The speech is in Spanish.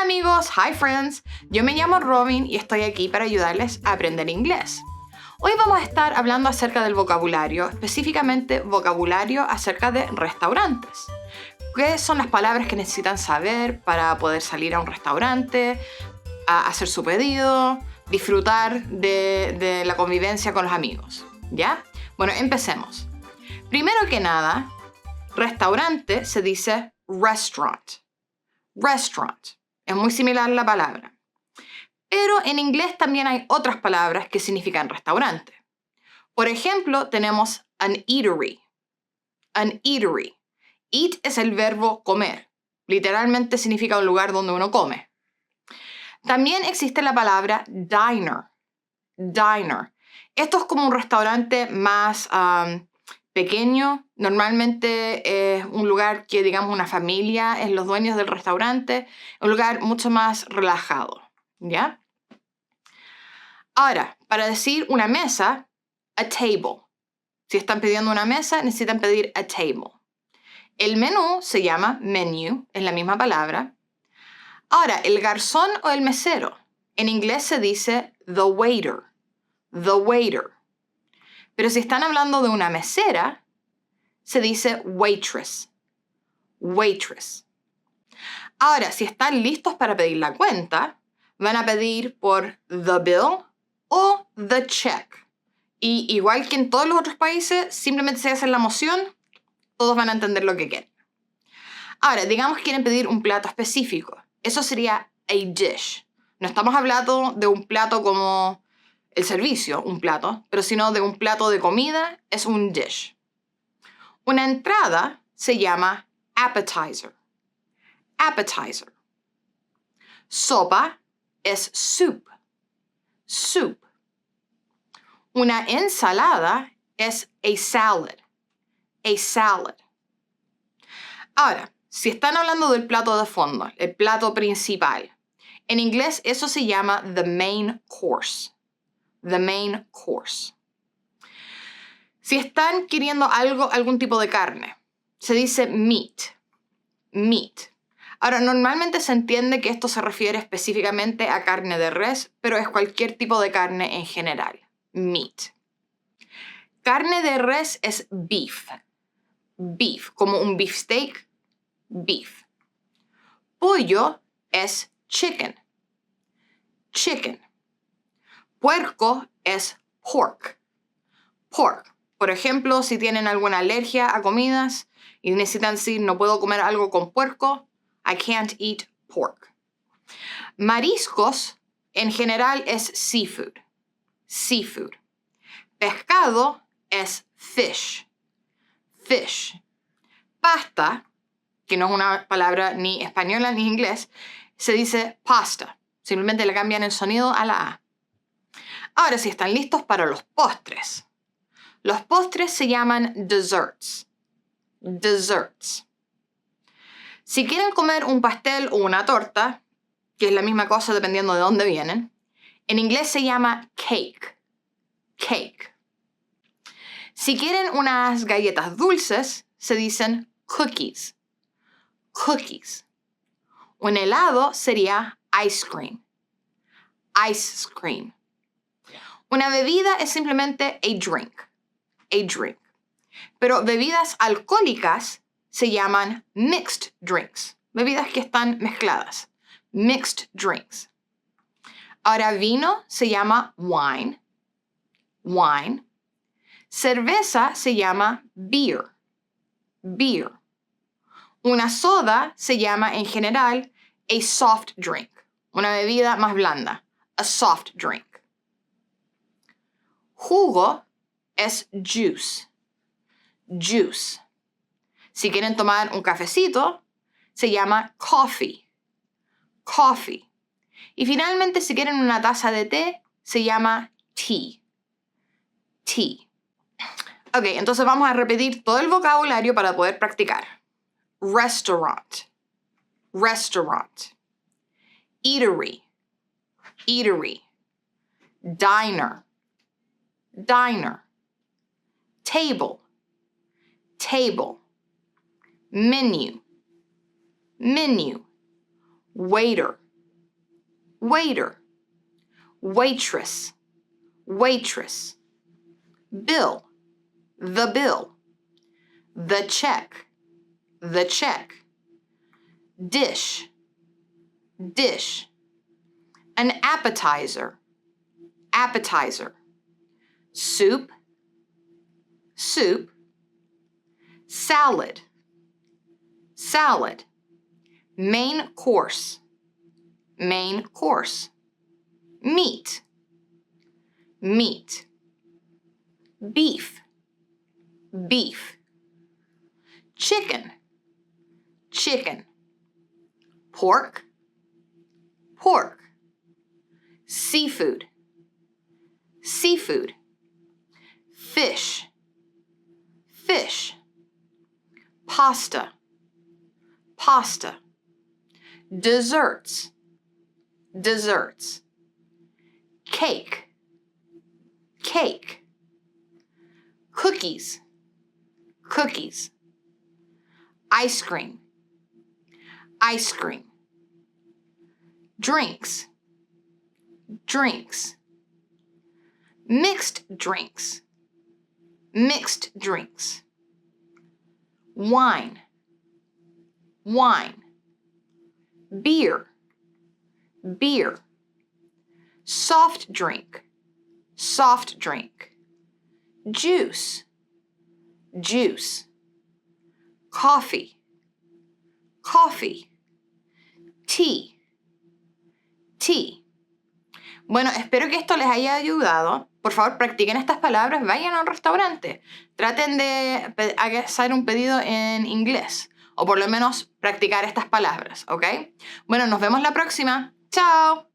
amigos, hi friends, yo me llamo Robin y estoy aquí para ayudarles a aprender inglés. Hoy vamos a estar hablando acerca del vocabulario, específicamente vocabulario acerca de restaurantes. ¿Qué son las palabras que necesitan saber para poder salir a un restaurante, a hacer su pedido, disfrutar de la convivencia con los amigos? ¿Ya? Bueno, empecemos. Primero que nada, restaurante se dice restaurant. Restaurant. Es muy similar la palabra. Pero en inglés también hay otras palabras que significan restaurante. Por ejemplo, tenemos an eatery. An eatery. Eat es el verbo comer. Literalmente significa un lugar donde uno come. También existe la palabra diner. Diner. Esto es como un restaurante más pequeño. Normalmente es un lugar que, digamos, una familia es los dueños del restaurante. Un lugar mucho más relajado. ¿Ya? Ahora, para decir una mesa, a table. Si están pidiendo una mesa, necesitan pedir a table. El menú se llama menu, es la misma palabra. Ahora, el garzón o el mesero. En inglés se dice the waiter. The waiter. Pero si están hablando de una mesera, se dice waitress. Waitress. Ahora, si están listos para pedir la cuenta, van a pedir por the bill o the check. Y igual que en todos los otros países, simplemente se hace la moción, todos van a entender lo que quieren. Ahora, digamos que quieren pedir un plato específico. Eso sería a dish. No estamos hablando de un plato como el servicio, un plato, pero sino de un plato de comida, es un dish. Una entrada se llama appetizer. Appetizer. Sopa es soup. Soup. Una ensalada es a salad. A salad. Ahora, si están hablando del plato de fondo, el plato principal, en inglés eso se llama the main course. The main course. Si están queriendo algún tipo de carne, se dice meat. Meat. Ahora, normalmente se entiende que esto se refiere específicamente a carne de res, pero es cualquier tipo de carne en general. Meat. Carne de res es beef. Beef, como un beefsteak. Beef. Pollo es chicken. Chicken. Puerco es pork. Pork. Por ejemplo, si tienen alguna alergia a comidas y necesitan decir no puedo comer algo con puerco, I can't eat pork. Mariscos en general es seafood. Seafood. Pescado es fish. Fish. Pasta, que no es una palabra ni española ni inglés, se dice pasta. Simplemente le cambian el sonido a la A. Ahora, si están listos para los postres. Los postres se llaman desserts. Desserts. Si quieren comer un pastel o una torta, que es la misma cosa dependiendo de dónde vienen, en inglés se llama cake. Cake. Si quieren unas galletas dulces, se dicen cookies. Cookies. Un helado sería ice cream. Ice cream. Una bebida es simplemente a drink. A drink. Pero bebidas alcohólicas se llaman mixed drinks. Bebidas que están mezcladas. Mixed drinks. Ahora, vino se llama wine. Wine. Cerveza se llama beer. Beer. Una soda se llama en general a soft drink. Una bebida más blanda. A soft drink. Jugo es juice. Juice. Si quieren tomar un cafecito, se llama coffee. Coffee. Y finalmente, si quieren una taza de té, se llama tea. Tea. Ok, entonces vamos a repetir todo el vocabulario para poder practicar. Restaurant. Restaurant. Eatery. Eatery. Diner. Diner. Table. Table. Menu. Menu. Waiter. waiter, waitress, waitress. Bill, the check, the check. Dish, dish. An appetizer, appetizer. Soup, soup. Salad, salad. Main course, main course. Meat, meat. Beef, beef. Chicken, chicken. Pork, pork. Seafood, seafood. Fish, fish. Pasta, pasta. Desserts, desserts. Cake, cake. Cookies, cookies. Ice cream, ice cream. Drinks, drinks. Mixed drinks, mixed drinks. Wine, wine. Beer, beer. Soft drink, soft drink. Juice, juice. Coffee, coffee. Tea, tea. Bueno, espero que esto les haya ayudado. Por favor, practiquen estas palabras, vayan a un restaurante. Traten de hacer un pedido en inglés. O por lo menos practicar estas palabras, ¿ok? Bueno, nos vemos la próxima. ¡Chao!